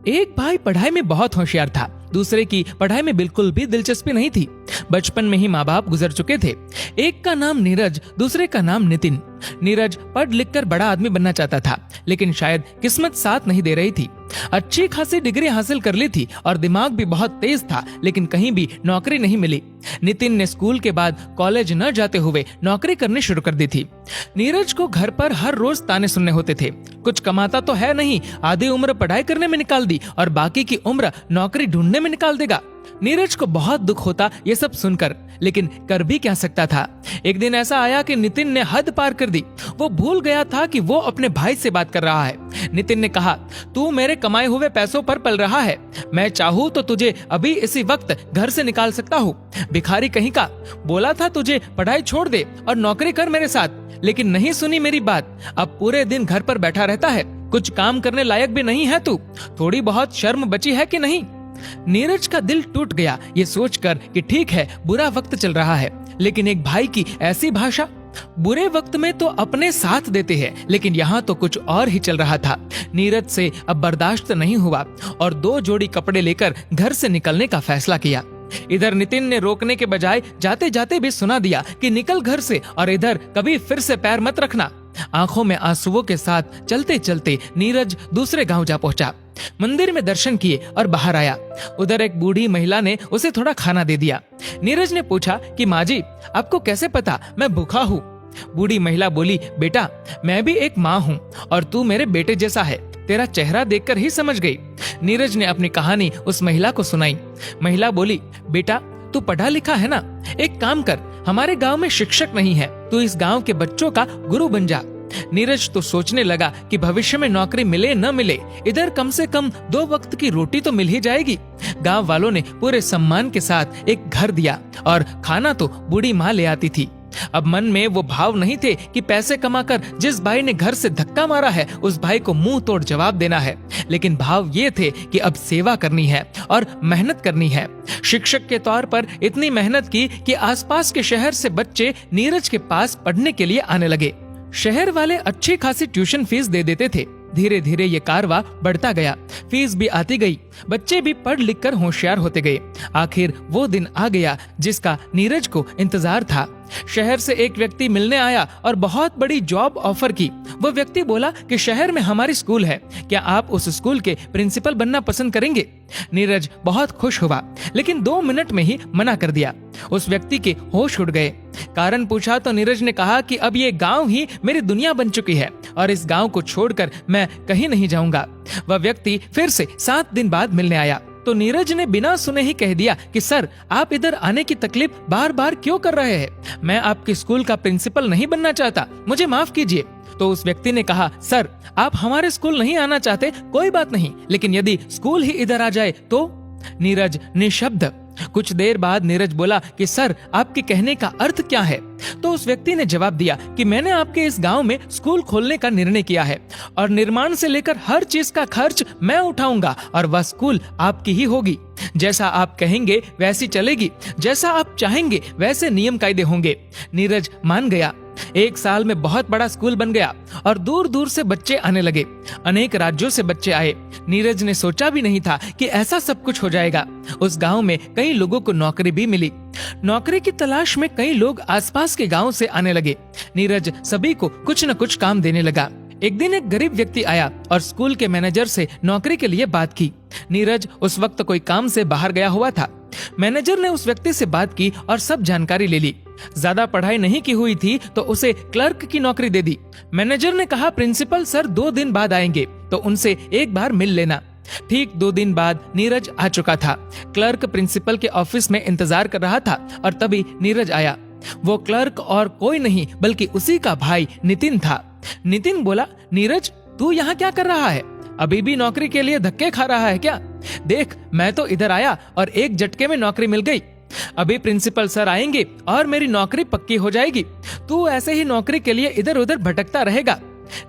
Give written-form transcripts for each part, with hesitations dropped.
एक भाई पढ़ाई में बहुत होशियार था, दूसरे की पढ़ाई में बिल्कुल भी दिलचस्पी नहीं थी। बचपन में ही माँ बाप गुजर चुके थे। एक का नाम नीरज, दूसरे का नाम नितिन। नीरज पढ़ लिख कर बड़ा आदमी बनना चाहता था, लेकिन शायद किस्मत साथ नहीं दे रही थी। अच्छी खासी डिग्री हासिल कर ली थी और दिमाग भी बहुत तेज था, लेकिन कहीं भी नौकरी नहीं मिली। नितिन ने स्कूल के बाद कॉलेज न जाते हुए नौकरी करनी शुरू कर दी थी। नीरज को घर पर हर रोज ताने सुनने होते थे। कुछ कमाता तो है नहीं, आधी उम्र पढ़ाई करने में निकाल दी और बाकी की उम्र नौकरी ढूंढने में निकाल देगा। नीरज को बहुत दुख होता ये सब सुनकर, लेकिन कर भी क्या सकता था। एक दिन ऐसा आया कि नितिन ने हद पार कर दी। वो भूल गया था कि वो अपने भाई से बात कर रहा है। नितिन ने कहा, तू मेरे कमाए हुए पैसों पर पल रहा है। मैं चाहूँ तो तुझे अभी इसी वक्त घर से निकाल सकता हूँ। भिखारी कहीं का। बोला था तुझे पढ़ाई छोड़ दे और नौकरी कर मेरे साथ, लेकिन नहीं सुनी मेरी बात। अब पूरे दिन घर पर बैठा रहता है। कुछ काम करने लायक भी नहीं है तू। थोड़ी बहुत शर्म बची है कि नहीं। नीरज का दिल टूट गया ये सोचकर कि ठीक है, बुरा वक्त चल रहा है, लेकिन एक भाई की ऐसी भाषा। बुरे वक्त में तो अपने साथ देते हैं, लेकिन यहाँ तो कुछ और ही चल रहा था। नीरज से अब बर्दाश्त नहीं हुआ और 2 जोड़ी कपड़े लेकर घर से निकलने का फैसला किया। इधर नितिन ने रोकने के बजाय जाते जाते भी सुना दिया कि निकल घर से, और इधर कभी फिर से पैर मत रखना। आंखों में आंसुओं के साथ चलते चलते नीरज दूसरे गांव जा पहुंचा। मंदिर में दर्शन किए और बाहर आया। उधर एक बूढ़ी महिला ने उसे थोड़ा खाना दे दिया। नीरज ने पूछा कि माँ जी, आपको कैसे पता मैं भूखा हूँ? बूढ़ी महिला बोली, बेटा मैं भी एक माँ हूँ और तू मेरे बेटे जैसा है। तेरा चेहरा देखकर ही समझ गई। नीरज ने अपनी कहानी उस महिला को सुनाई। महिला बोली, बेटा तू पढ़ा लिखा है ना, एक काम कर, हमारे गांव में शिक्षक नहीं है, तू इस गांव के बच्चों का गुरु बन जा। नीरज तो सोचने लगा कि भविष्य में नौकरी मिले न मिले, इधर कम से कम 2 वक्त की रोटी तो मिल ही जाएगी। गांव वालों ने पूरे सम्मान के साथ एक घर दिया और खाना तो बूढ़ी माँ ले आती थी। अब मन में वो भाव नहीं थे कि पैसे कमाकर जिस भाई ने घर से धक्का मारा है उस भाई को मुंह तोड़ जवाब देना है, लेकिन भाव ये थे कि अब सेवा करनी है और मेहनत करनी है। शिक्षक के तौर पर इतनी मेहनत की कि आसपास के शहर से बच्चे नीरज के पास पढ़ने के लिए आने लगे। शहर वाले अच्छी खासी ट्यूशन फीस दे देते थे। धीरे धीरे ये कारवा बढ़ता गया, फीस भी आती गई, बच्चे भी पढ़ लिख कर होशियार होते गए। आखिर वो दिन आ गया जिसका नीरज को इंतजार था। शहर से एक व्यक्ति मिलने आया और बहुत बड़ी जॉब ऑफर की। वो व्यक्ति बोला कि शहर में हमारी स्कूल है, क्या आप उस स्कूल के प्रिंसिपल बनना पसंद करेंगे? नीरज बहुत खुश हुआ, लेकिन 2 मिनट में ही मना कर दिया। उस व्यक्ति के होश उड़ गए। कारण पूछा तो नीरज ने कहा कि अब ये गांव ही मेरी दुनिया बन चुकी है और इस गांव को छोड़कर मैं कहीं नहीं जाऊंगा। वह व्यक्ति फिर से 7 दिन बाद मिलने आया तो नीरज ने बिना सुने ही कह दिया कि सर, आप इधर आने की तकलीफ बार बार क्यों कर रहे हैं? मैं आपके स्कूल का प्रिंसिपल नहीं बनना चाहता, मुझे माफ कीजिए। तो उस व्यक्ति ने कहा, सर आप हमारे स्कूल नहीं आना चाहते, कोई बात नहीं, लेकिन यदि स्कूल ही इधर आ जाए तो? नीरज निशब्द। कुछ देर बाद नीरज बोला कि सर, आपके कहने का अर्थ क्या है? तो उस व्यक्ति ने जवाब दिया कि मैंने आपके इस गांव में स्कूल खोलने का निर्णय किया है और निर्माण से लेकर हर चीज का खर्च मैं उठाऊंगा और वह स्कूल आपकी ही होगी। जैसा आप कहेंगे वैसी चलेगी, जैसा आप चाहेंगे वैसे नियम कायदे होंगे। नीरज मान गया। 1 साल में बहुत बड़ा स्कूल बन गया और दूर दूर से बच्चे आने लगे। अनेक राज्यों से बच्चे आए। नीरज ने सोचा भी नहीं था कि ऐसा सब कुछ हो जाएगा। उस गांव में कई लोगों को नौकरी भी मिली। नौकरी की तलाश में कई लोग आसपास के गांव से आने लगे। नीरज सभी को कुछ न कुछ काम देने लगा। एक दिन एक गरीब व्यक्ति आया और स्कूल के मैनेजर से नौकरी के लिए बात की। नीरज उस वक्त कोई काम से बाहर गया हुआ था। मैनेजर ने उस व्यक्ति से बात की और सब जानकारी ले ली। ज्यादा पढ़ाई नहीं की हुई थी तो उसे क्लर्क की नौकरी दे दी। मैनेजर ने कहा, प्रिंसिपल सर 2 दिन बाद आएंगे तो उनसे एक बार मिल लेना। ठीक 2 दिन बाद नीरज आ चुका था। क्लर्क प्रिंसिपल के ऑफिस में इंतजार कर रहा था और तभी नीरज आया। वो क्लर्क और कोई नहीं बल्कि उसी का भाई नितिन था। नितिन बोला, नीरज तू यहाँ क्या कर रहा है? अभी भी नौकरी के लिए धक्के खा रहा है क्या? देख, मैं तो इधर आया और एक झटके में नौकरी मिल गई। अभी प्रिंसिपल सर आएंगे और मेरी नौकरी पक्की हो जाएगी। तू ऐसे ही नौकरी के लिए इधर उधर भटकता रहेगा।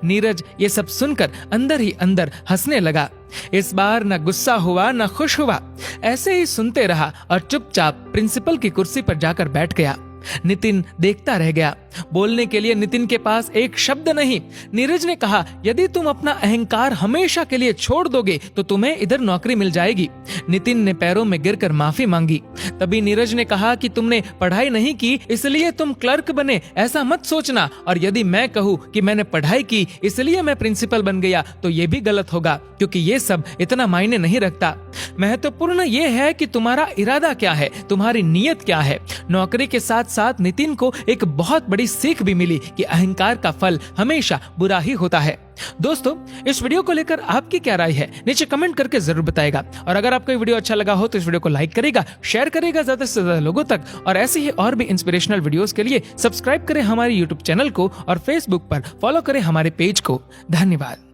नीरज ये सब सुनकर अंदर ही अंदर हंसने लगा। इस बार न गुस्सा हुआ न खुश हुआ, ऐसे ही सुनते रहा और चुपचाप प्रिंसिपल की कुर्सी पर जाकर बैठ गया। नितिन देखता रह गया। बोलने के लिए नितिन के पास एक शब्द नहीं। नीरज ने कहा, यदि तुम अपना अहंकार हमेशा के लिए छोड़ दोगे तो तुम्हें इधर नौकरी मिल जाएगी। नितिन ने पैरों में गिरकर माफी मांगी। तभी नीरज ने कहा कि तुमने पढ़ाई नहीं की इसलिए तुम क्लर्क बने, ऐसा मत सोचना। और यदि मैं कहूँ कि मैंने पढ़ाई की इसलिए मैं प्रिंसिपल बन गया तो ये भी गलत होगा, क्योंकि ये सब इतना मायने नहीं रखता। महत्वपूर्ण ये है कि तुम्हारा इरादा क्या है, तुम्हारी नीयत क्या है। नौकरी के साथ साथ नितिन को एक बहुत बड़ी सीख भी मिली कि अहंकार का फल हमेशा बुरा ही होता है। दोस्तों, इस वीडियो को लेकर आपकी क्या राय है नीचे कमेंट करके जरूर बताएगा। और अगर आपको ये वीडियो अच्छा लगा हो तो इस वीडियो को लाइक करेगा, शेयर करेगा ज्यादा से ज्यादा लोगों तक। और ऐसे ही और भी इंस्पिरेशनल वीडियोस के लिए सब्सक्राइब करें हमारे यूट्यूब चैनल को और फेसबुक पर फॉलो करें हमारे पेज को। धन्यवाद।